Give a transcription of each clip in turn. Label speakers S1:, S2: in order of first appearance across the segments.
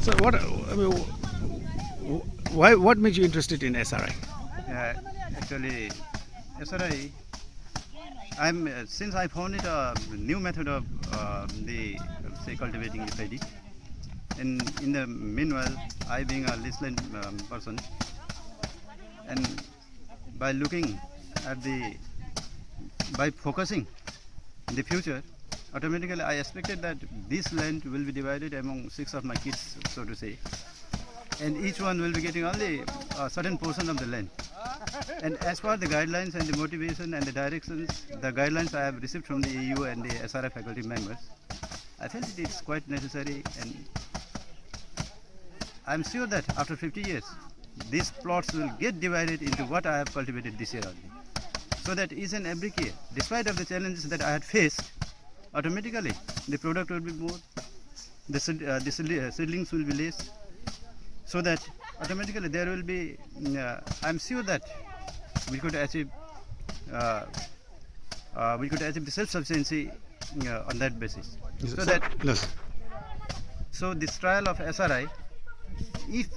S1: So what made you interested in SRI?
S2: Actually, SRI, since I found it a new method of the say cultivating the paddy. In the meanwhile, I being a Lisland person, and by looking at by focusing in the future, automatically I expected that this land will be divided among 6 of my kids, so to say, and each one will be getting only a certain portion of the land. And as per the guidelines and the motivation and the directions, the guidelines I have received from the EU and the SRI faculty members, I felt it is quite necessary, and I am sure that after 50 years, these plots will get divided into what I have cultivated this year only. So that each and every year, despite of the challenges that I had faced, automatically the product will be more, the seedlings will be less, so that automatically there will be, I am sure that we could achieve the self-sufficiency on that basis. So this trial of SRI, if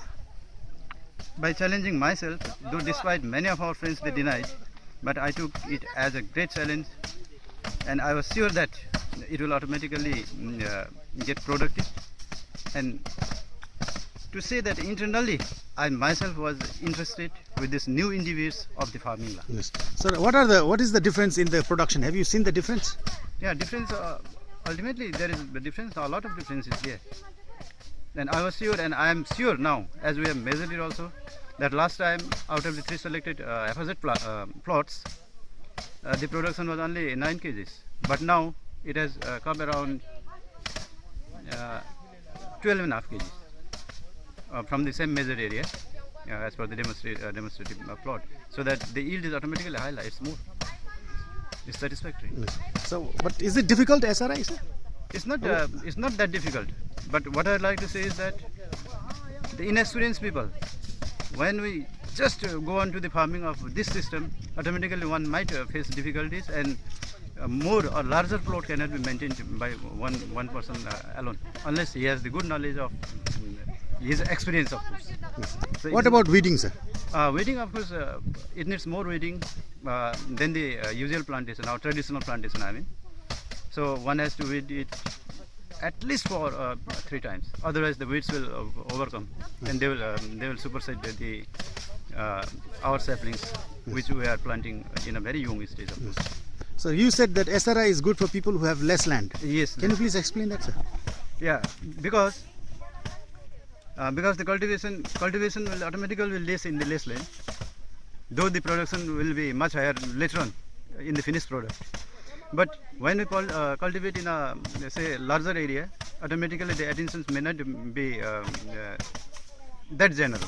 S2: by challenging myself, though despite many of our friends they denied, but I took it as a great challenge, and I was sure that it will automatically get productive. And to say that internally, I myself was interested with this new endeavors of the farming law.
S1: Yes. So what is the difference in the production? Have you seen the difference?
S2: Yeah, difference. Ultimately, there is a difference. A lot of difference is there. And I was sure, and I am sure now, as we have measured it also, that last time out of the 3 selected FZ plots, the production was only 9 kgs. But now it has come around 12.5 kgs from the same measured area, as per the demonstrative plot. So that the yield is automatically higher. It's more. It's satisfactory.
S1: Yes. So, but is it difficult, SRI, sir?
S2: It's not that difficult. But what I'd like to say is that the inexperienced people, when we just go on to the farming of this system, automatically one might face difficulties, and more or larger plot cannot be maintained by one person alone, unless he has the good knowledge of his experience, of course.
S1: Yes.
S2: So
S1: What about weeding, sir?
S2: Weeding, of course, it needs more weeding than the usual plantation, our traditional plantation, I mean. So one has to weed it at least for 3 times. Otherwise, the weeds will overcome, and they will supersede our saplings, which we are planting in a very young stage, of course.
S1: So you said that SRI is good for people who have less land.
S2: Yes.
S1: Can you please explain that, sir?
S2: Yeah, because the cultivation will automatically be less in the less land, though the production will be much higher later on in the finished product. But when we cultivate in a, say, larger area, automatically the attentions may not be that general.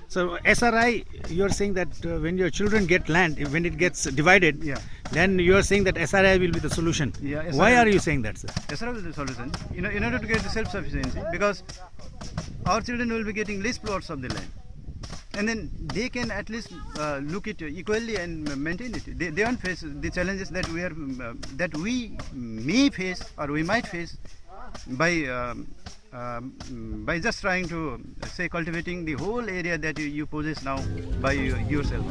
S1: So SRI, you are saying that when your children get land, when it gets divided,
S2: Yeah.
S1: then you are saying that SRI will be the solution.
S2: Yeah, SRI
S1: Why are you saying that, sir?
S2: SRI is the solution in order to get the self-sufficiency, because our children will be getting less plots of the land, and then they can at least look it equally and maintain it. They won't face the challenges that we may face or we might face by just trying to say cultivating the whole area that you possess now by yourself.